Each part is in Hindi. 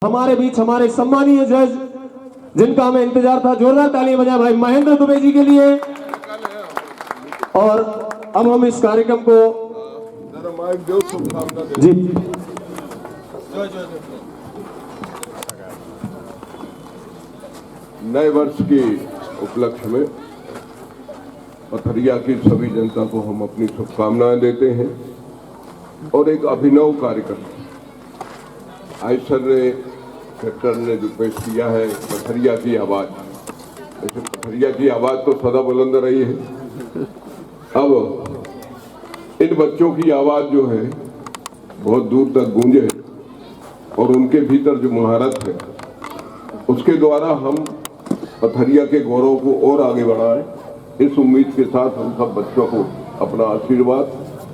हमारे बीच हमारे सम्मानीय जज जिनका हमें इंतजार था, जोरदार तालियां बजाएं भाई महेंद्र दुबे जी के लिए। और अब हम इस कार्यक्रम को जी नए वर्ष के उपलक्ष्य में पथरिया की सभी जनता को हम अपनी शुभकामनाएं देते हैं और एक अभिनव कार्यक्रम आयसर सेक्टर ने जो पेश किया है पथरिया की आवाज। ऐसे पथरिया की आवाज तो सदा बुलंद रही है, अब इन बच्चों की आवाज जो है बहुत दूर तक गूंजे और उनके भीतर जो महारत है उसके द्वारा हम पथरिया के गौरव को और आगे बढ़ाएं। इस उम्मीद के साथ हम सब बच्चों को अपना आशीर्वाद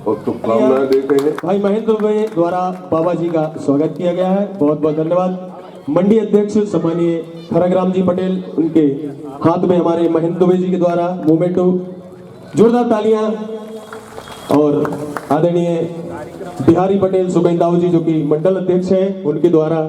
और शुभकामनाएं देते हैं। भाई महेंद्र दुबे द्वारा बाबा जी का स्वागत किया गया है, बहुत बहुत धन्यवाद। मंडी अध्यक्ष सम्मानीय खरगराम जी पटेल, उनके हाथ में हमारे महेंद्र दुबे जी के द्वारा मोमेंटो, जोरदार तालियां। और आदरणीय बिहारी पटेल सुगंधाऊ जी जो कि मंडल अध्यक्ष हैं, उनके द्वारा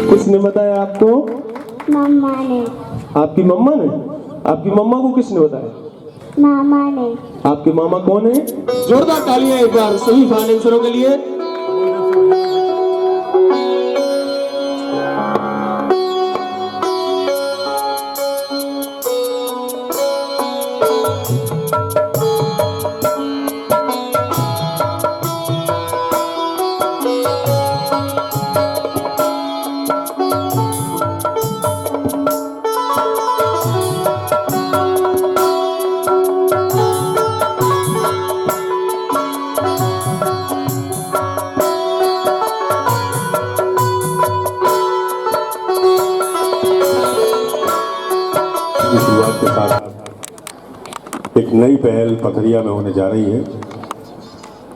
किसने बताया आपको? मम्मा ने। आपकी मम्मा ने? आपकी मम्मा को किसने बताया? मामा ने। आपके मामा कौन है? जोरदार तालियां एक बार सभी फाइनेंसरों के लिए। शुरुआत के साथ एक नई पहल पथरिया में होने जा रही है,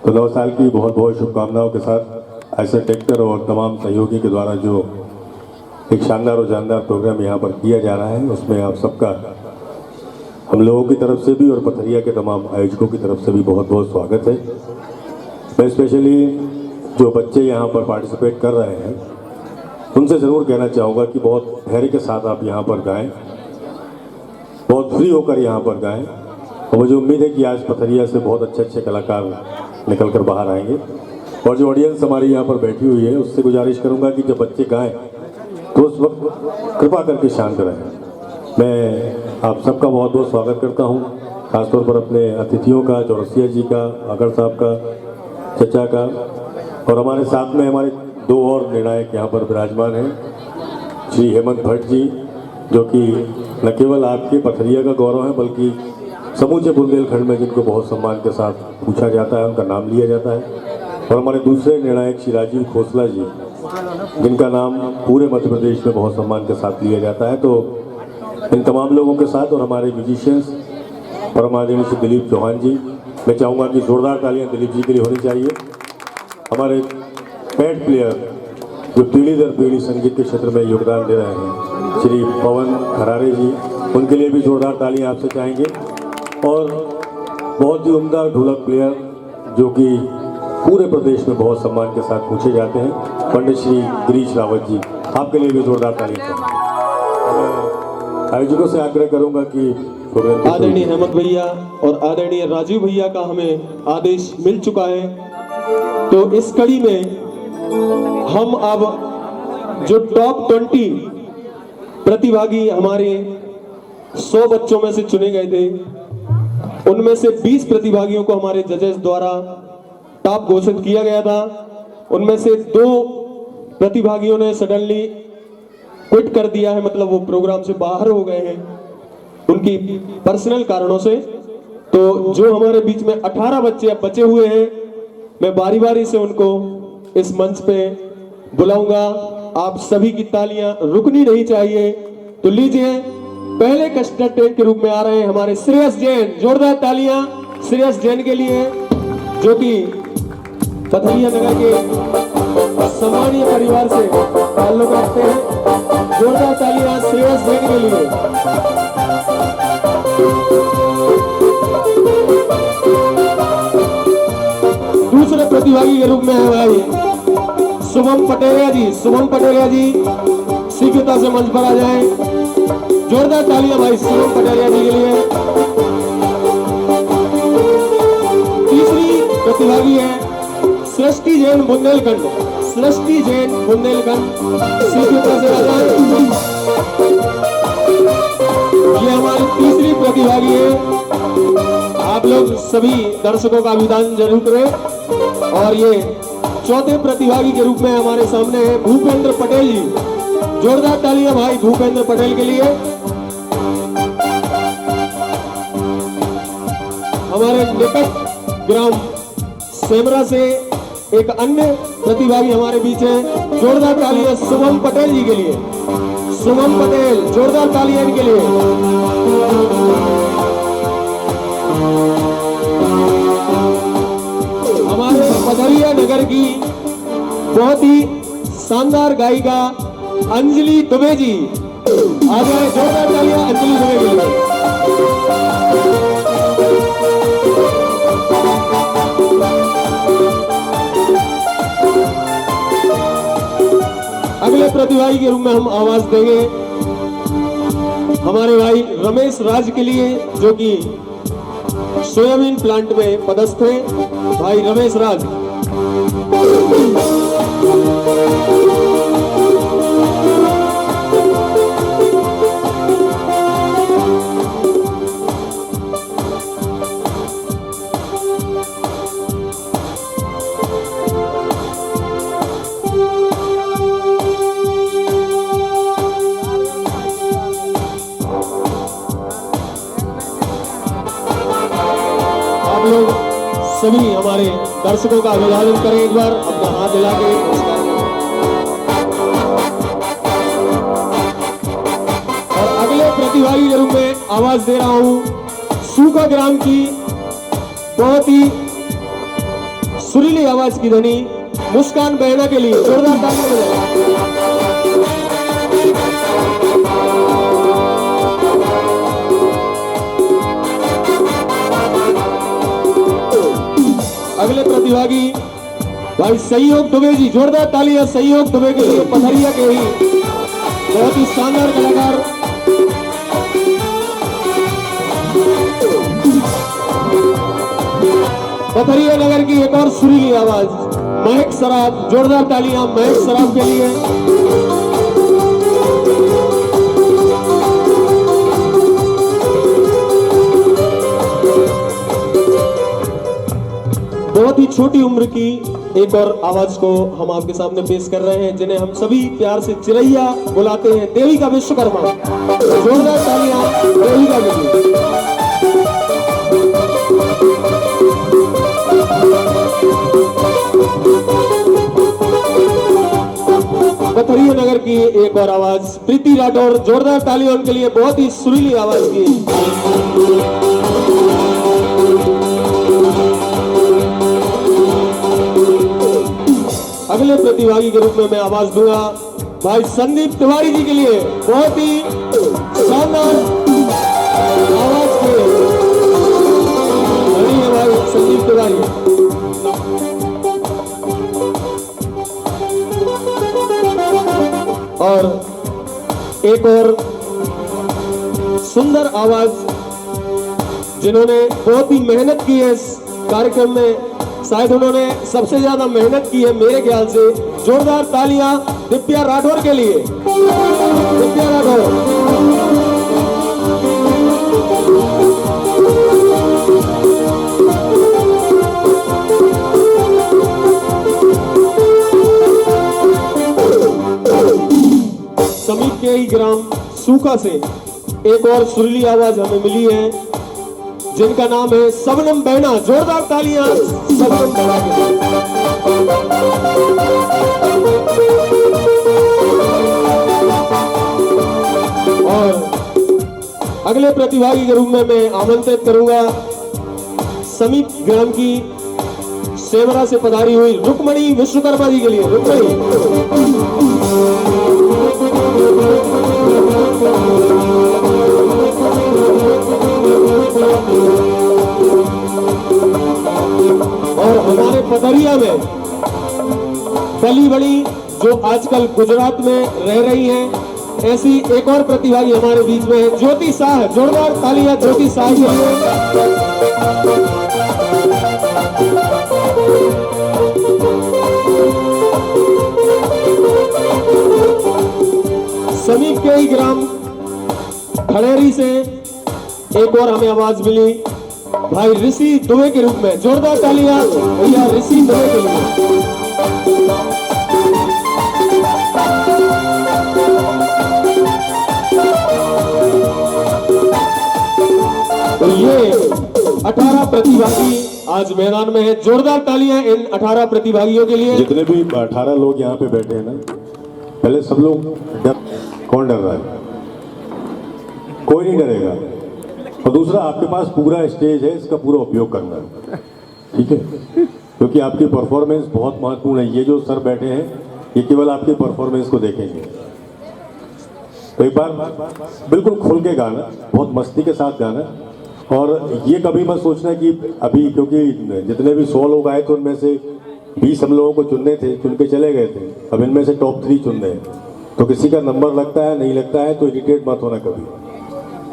तो 9 साल की बहुत बहुत शुभकामनाओं के साथ आयसर ट्रैक्टर और तमाम सहयोगी के द्वारा जो एक शानदार और जानदार प्रोग्राम यहाँ पर किया जा रहा है, उसमें आप सबका हम लोगों की तरफ से भी और पथरिया के तमाम आयोजकों की तरफ से भी बहुत बहुत स्वागत है। मैं स्पेशली जो बच्चे यहाँ पर पार्टिसिपेट कर रहे हैं उनसे ज़रूर कहना चाहूँगा कि बहुत धैर्य के साथ आप यहाँ पर गाएं, बहुत फ्री होकर यहाँ पर गाएं। और मुझे उम्मीद है कि आज पथरिया से बहुत अच्छे अच्छे कलाकार निकल कर बाहर आएंगे। और जो ऑडियंस हमारी यहाँ पर बैठी हुई है उससे गुजारिश करूँगा कि जब बच्चे गाएं तो उस वक्त कृपा करके शांत रहें। मैं आप सबका बहुत बहुत स्वागत करता हूँ, खासतौर पर अपने अतिथियों का, चौरसिया जी का, अगर साहब का, चचा का, और हमारे साथ में हमारे 2 और निर्णायक यहाँ पर विराजमान हैं, श्री हेमंत भट्ट जी, जो कि न केवल आपके पथरिया का गौरव है बल्कि समूचे बुंदेलखंड में जिनको बहुत सम्मान के साथ पूछा जाता है, उनका नाम लिया जाता है। और हमारे दूसरे निर्णायक श्री राजीव खोसला जी, जिनका नाम पूरे मध्य प्रदेश में बहुत सम्मान के साथ लिया जाता है। तो इन तमाम लोगों के साथ और हमारे म्यूजिशियंस और हमारे श्री दिलीप चौहान जी, मैं चाहूँगा कि जोरदार तालियाँ दिलीप जी के लिए होनी चाहिए। हमारे पैड प्लेयर जो पीढ़ी दर पीढ़ी संगीत के क्षेत्र में योगदान दे रहे हैं, श्री पवन खरारे जी, उनके लिए भी जोरदार तालियां आपसे चाहेंगे। और बहुत ही उम्दा ढोलक प्लेयर जो कि पूरे प्रदेश में बहुत सम्मान के साथ पूछे जाते हैं, पंडित श्री गिरीश रावत जी, आपके लिए भी जोरदार तालियां। आयोजकों से आग्रह करूंगा कि आदरणीय हेमंत भैया और आदरणीय राजीव भैया का हमें आदेश मिल चुका है तो इस कड़ी में हम अब जो टॉप 20 प्रतिभागी हमारे 100 बच्चों में से चुने गए थे, उनमें से 20 प्रतिभागियों को हमारे जजेस द्वारा टॉप घोषित किया गया था। उनमें से 2 प्रतिभागियों ने सडनली क्विट कर दिया है, मतलब वो प्रोग्राम से बाहर हो गए हैं उनकी पर्सनल कारणों से। तो जो हमारे बीच में 18 बच्चे अब बचे हुए हैं, मैं बारी बारी से उनको इस मंच पे बुलाऊंगा। आप सभी की तालियां रुकनी नहीं चाहिए। तो लीजिए, पहले कंटेस्टेंट के रूप में आ रहे हैं हमारे श्रेयस जैन। जोरदार तालियां श्रेयस जैन के लिए, जो कि पथरिया नगर के सामान्य परिवार से ताल्लुक रखते हैं। जोरदार तालियां श्रेयस जैन के लिए। दूसरे प्रतिभागी के रूप में है भाई शुभम पटेलिया जी। शुभम पटेलिया जी शीघ्रता से मंच पर आ जाएं। जोरदार तालियां भाई शुभम पटेलिया जी के लिए। तीसरी प्रतिभागी है सृष्टि जैन बुंदेलखंड। सृष्टि जैन बुंदेलखंड, शीघ्रता से आ जाएं। ये हमारी तीसरी प्रतिभागी है। आप लोग सभी दर्शकों का अभिवादन जरूर करें। और ये चौथे प्रतिभागी के रूप में हमारे सामने है भूपेंद्र पटेल जी। जोरदार तालियां भाई भूपेंद्र पटेल के लिए। हमारे निकट ग्राम सेमरा से एक अन्य प्रतिभागी हमारे बीच है। जोरदार तालियां शुभम पटेल जी के लिए। शुभम पटेल, जोरदार तालियां इनके लिए। हमारे पथरिया नगर की बहुत ही शानदार गायिका अंजलि दुबे जी आ जाए। जोरदार तालियां अंजलि दुबे के लिए। अगले प्रतिभागी के रूप में हम आवाज देंगे हमारे भाई रमेश राज के लिए, जो कि सोयाबीन प्लांट में पदस्थ हैं। भाई रमेश राज। सभी हमारे दर्शकों का अभिवादन करें। एक बार अपना हाथ हिला के नमस्कार करें। और अगले प्रतिभागी के रूप में आवाज दे रहा हूं सूखा ग्राम की बहुत ही सुरीली आवाज की धनी मुस्कान बहना के लिए। जोरदार तालियां बजाएं। अगले प्रतिभागी भाई सहयोग दुबे जी। जोरदार तालियां सहयोग दुबे के लिए। पथरिया के ही बहुत ही शानदार कलाकार। पथरिया नगर की एक और सुरीली आवाज महक सराफ। जोरदार तालियां महक सराफ के लिए। बहुत ही छोटी उम्र की एक और आवाज को हम आपके सामने पेश कर रहे हैं, जिन्हें हम सभी प्यार से चिरैया बुलाते हैं, देविका विश्वकर्मा। जोरदार तालियां देविका के लिए। पथरिया नगर की एक और आवाज प्रीति राठौर। जोरदार तालियां उनके लिए। बहुत ही सुरीली आवाज की। अगले प्रतिभागी के रूप में मैं आवाज दूंगा भाई संदीप तिवारी जी के लिए। बहुत ही शानदार आवाज के धनी है भाई संदीप तिवारी। और एक और सुंदर आवाज जिन्होंने बहुत ही मेहनत की है इस कार्यक्रम में, शायद उन्होंने सबसे ज्यादा मेहनत की है मेरे ख्याल से। जोरदार तालियां दिव्या राठौर के लिए। दिव्या राठौर। समीप के ही ग्राम सूखा से एक और सुरीली आवाज हमें मिली है, जिनका नाम है सबनम बहना। जोरदार तालियां सबनम बहना के लिए। और अगले प्रतिभागी के रूप में मैं आमंत्रित करूंगा समीप ग्राम की सेवरा से पधारी हुई रुक्मणी विश्वकर्मा जी के लिए। रुक्मणी। और हमारे पथरिया में पली बड़ी जो आजकल गुजरात में रह रही हैं, ऐसी एक और प्रतिभागी हमारे बीच में है, ज्योति शाह। जोरदार तालियां ज्योति शाह के लिए। समीप के ही ग्राम खड़ेरी से एक और हमें आवाज मिली भाई ऋषि दुबे के रूप में। जोरदार तालियां भैया ऋषि दुबे के लिए। तो ये 18 प्रतिभागी आज मैदान में है। जोरदार तालियां इन 18 प्रतिभागियों के लिए। जितने भी 18 लोग यहाँ पे बैठे हैं ना, पहले सब लोग कौन डर रहा है? कोई नहीं डरेगा। और दूसरा, आपके पास पूरा स्टेज है, इसका पूरा उपयोग करना है, ठीक है? क्योंकि आपकी परफॉर्मेंस बहुत महत्वपूर्ण है। ये जो सर बैठे हैं ये केवल आपकी परफॉर्मेंस को देखेंगे। तो एक बार बिल्कुल खुल के गाना, बहुत मस्ती के साथ गाना। और ये कभी मत सोचना कि अभी, क्योंकि जितने भी 100 लोग आए थे उनमें से 20 हम लोगों को चुनने थे, चुन के चले गए थे। अब इनमें से टॉप 3 चुन रहे हैं। तो किसी का नंबर लगता है नहीं लगता है तो इरिटेट मत होना कभी,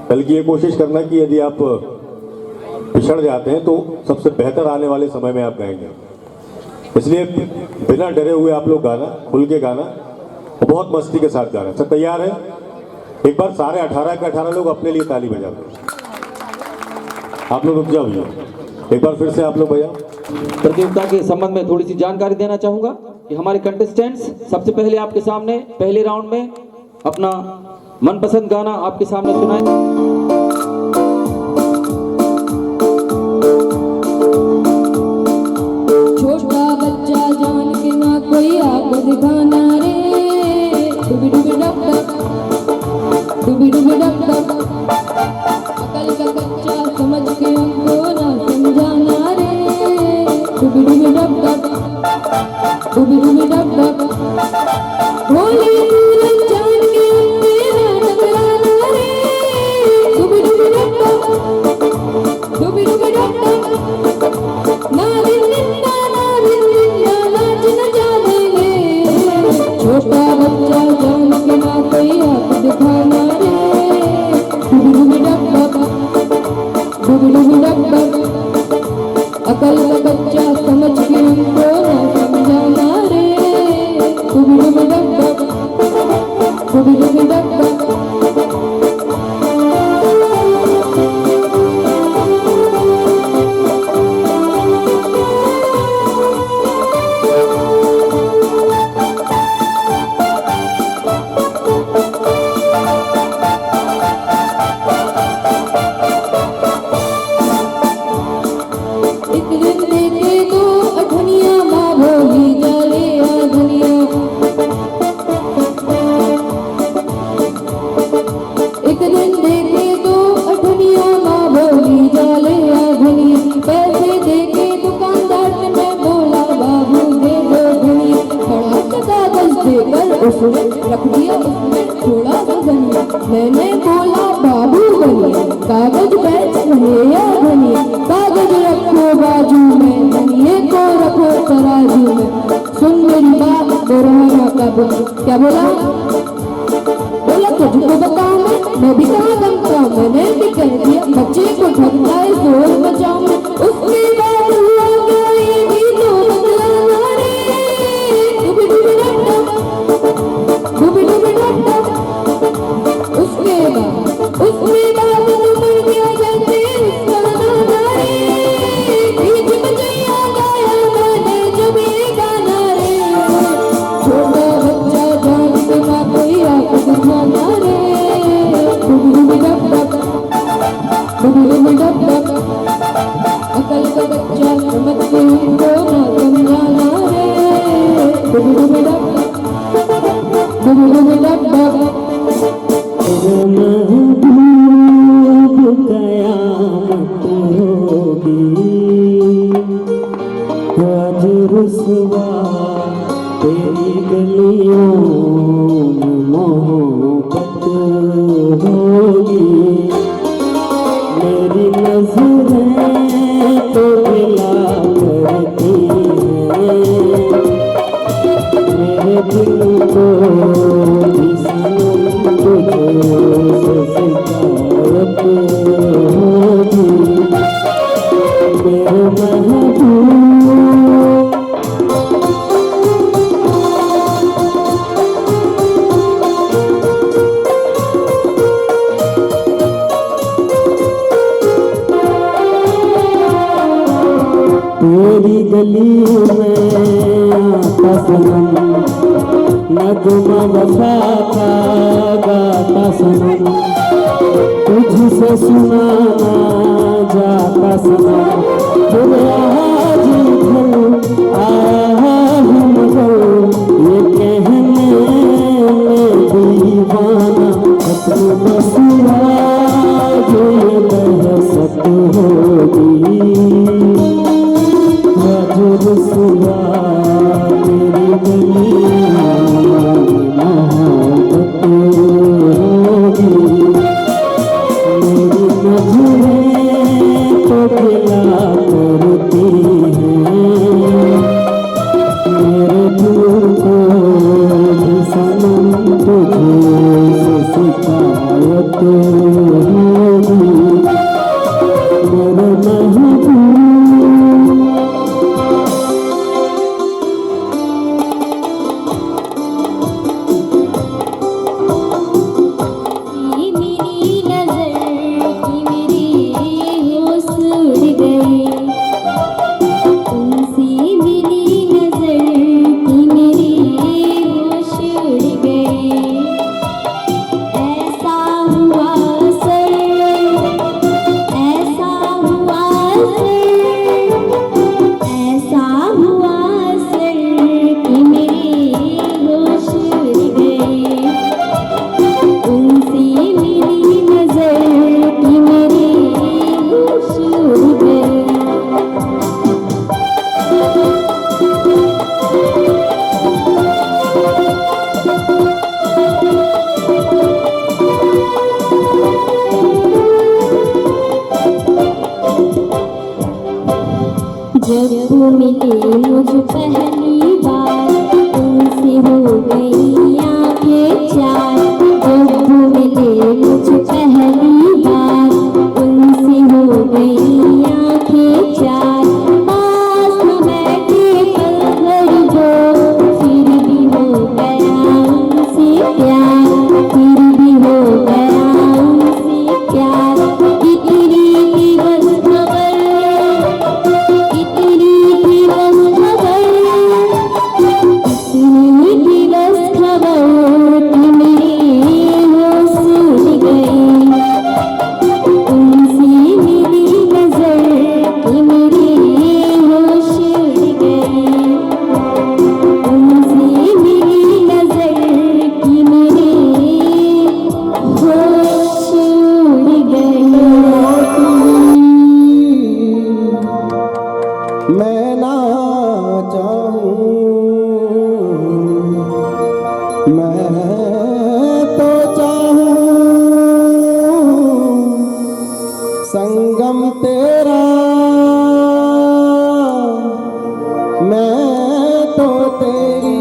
बल्कि ये कोशिश करना कि यदि आप पिछड़ जाते हैं तो सबसे बेहतर आने वाले समय में आप गाएंगे। इसलिए बिना डरे हुए आप लोग गाना, खुल के गाना और बहुत मस्ती के साथ गाना। सब तैयार है? एक बार सारे 18 के 18 लोग अपने लिए ताली बजा दो। आप लोग रुक जाओ भैया, एक बार फिर से आप लोग बजाओ। प्रतियोगिता के संबंध में थोड़ी सी जानकारी देना चाहूंगा कि हमारे कंटेस्टेंट्स सबसे पहले आपके सामने पहले राउंड में अपना मनपसंद गाना आपके सामने सुनाए। छोटा बच्चा जान के ना कोई आग दिखाना रे, डुबी डुबी डब डब, डुबी डुबी डब डब। अकल का बच्चा समझ के हमको ना समझाना रे, डुबी डुबी डब डब, डुबी डुबी डब डब। भोले सूरज जान के हमसे ना टकराना रे, डुबी डुबी डब डब, डुबी डुबी डब डब। ना बिंदिया नाच न जानेंगे, छोटा बच्चा जान के ना कोई आँख दिखाना रे, डुबी डुबी डब डब, डुबी डुबी डब डब। अकल का बच्चा समझ के हमको ना समझाना रे, डुबी डुबी डब डब, डुबी डुबी डब डब। एक दिन देखे तो अठनिया माँ भोली जाले आ धनिया, एक दिन देखे तो अठनिया माँ भोली जाले आ धनिया। पैसे देके दुकानदार ने मैं बोला बाबू दे दो धनिया, बड़ा सा कागज देकर उसने रख दिया उसमें थोड़ा सा धनिया। मैंने बोला बाबू धनिया कागज बेच रहे या धनिया, कागज रखो बाजू में धनिये को रखो तराजू में। सुन मेरी बात तो रहना कब, क्या बोला? बोला तुझको बताऊं मैं भी कहाँ दमता, मैंने भी कह दिया बच्चे को ठगना है जोर बचाऊं। उसके बाद हुआ क्या ये भी डुबी डुबी डब डुबी डुबी डब डब महबूब कयामत होगी आज रुसवा तेरी गलियों में मोहब्बत होगी मेरी नजरें तो गिला करती हैं मेरे दिल को भी सनम तुझसे शिकायत होगी मेरे महबूब तेरी गली में आता सनम नगमा वफा का गाता सनम तुझसे सुनाना जाता सनम फिर आज घर आया हम घर ये कहने में दीवाना अपनी मसुआ ये बहसत होगी रुसवा तेरी गलियों मोहब्बत होगी मेरी नजरें तो गिला करती हैं मेरे दिल को भी सनम तुझसे शिकायत होगी मेरे महबूब जब मिले मुझ पहली बार तुमसे हो गई आंखें चार जब मिले मुझ पहली बार तुमसे हो गई आंखें चार पास न बैठे पल भर जो फिर भी हो गया उनसे प्यार फिर भी हो गया उनसे प्यार इतनी थी बस खबर इतनी थी बस खबर कि मेरी होश उड़ गई तुमसे मिली नजर कि मेरी होश उड़ गई तुमसे मिली नजर कि मेरी होश उड़ गई मैं ना चाहूं मैं तो चाहूं संगम तेरा मैं तो तेरी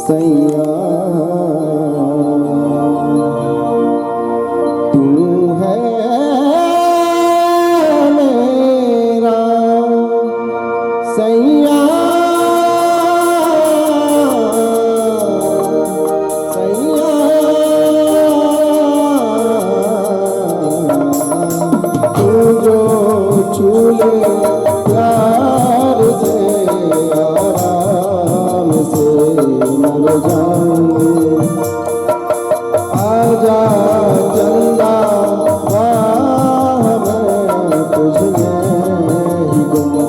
सैया तू है मेरा सैया सैया तू जो छू ले प्यार से आराम से मर जाऊं आजा चंदा वाह मैं तुझ में ही गुम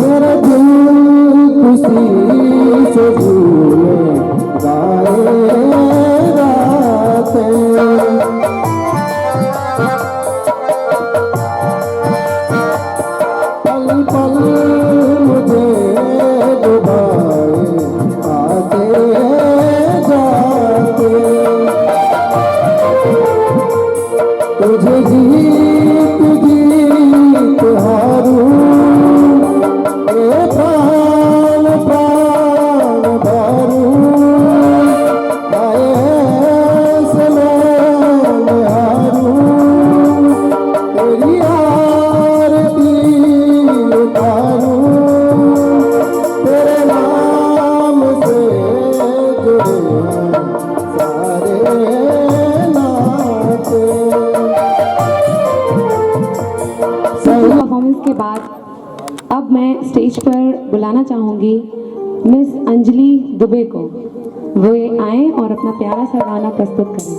मेरा दिल खुशी से झूमे गाए रातें पल पल मुझे डुबाए आते जाते तुझे जीत जीत हारूं प्राण प्राण धारूं आए सलाम हारूं तेरी आरती उतारूं तेरे नाम से जुड़े हैं सारे नाते। परफॉर्मेंस के बाद अब मैं स्टेज पर बुलाना चाहूँगी मिस अंजलि दुबे को। वो आए और अपना प्यारा सा गाना प्रस्तुत करें।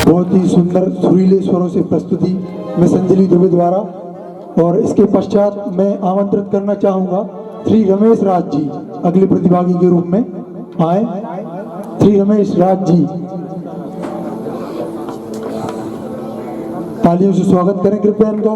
बहुत ही सुंदर सुरीले स्वरों से प्रस्तुति मिस अंजलि दुबे द्वारा। और इसके पश्चात मैं आमंत्रित करना चाहूँगा श्री रमेश राज जी अगले प्रतिभागी के रूप में आए। श्री रमेश राज जी, तालियों से स्वागत करें कृपया इनका।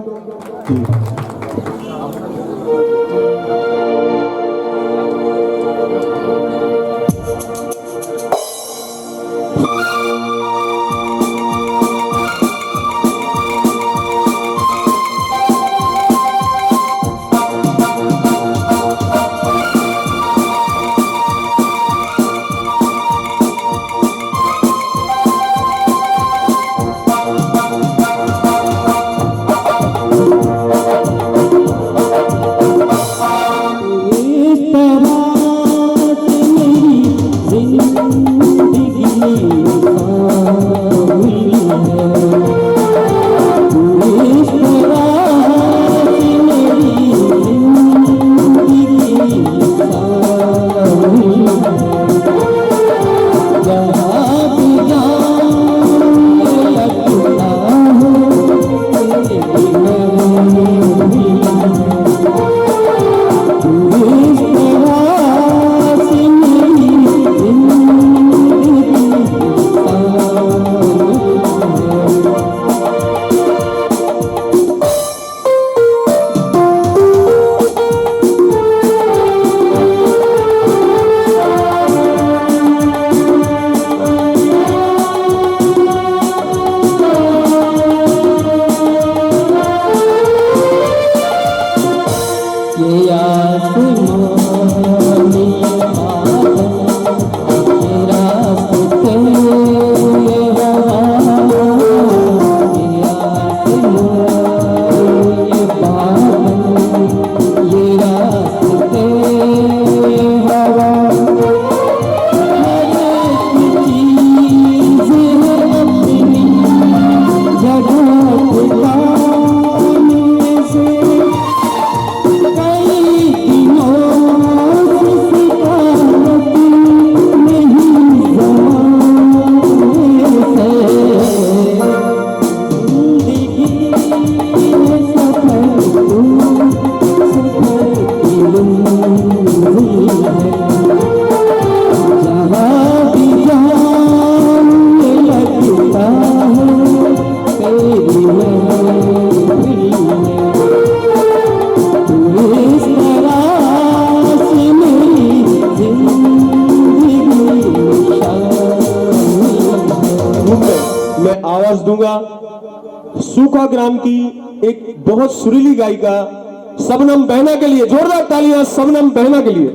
दूंगा सूखा ग्राम की एक बहुत सुरीली गायिका शबनम बहना के लिए। जोरदार तालियां शबनम बहना के लिए।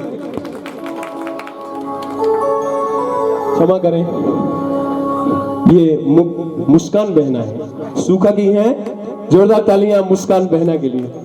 क्षमा करें, ये मुस्कान बहना है, सूखा की है। जोरदार तालियां मुस्कान बहना के लिए।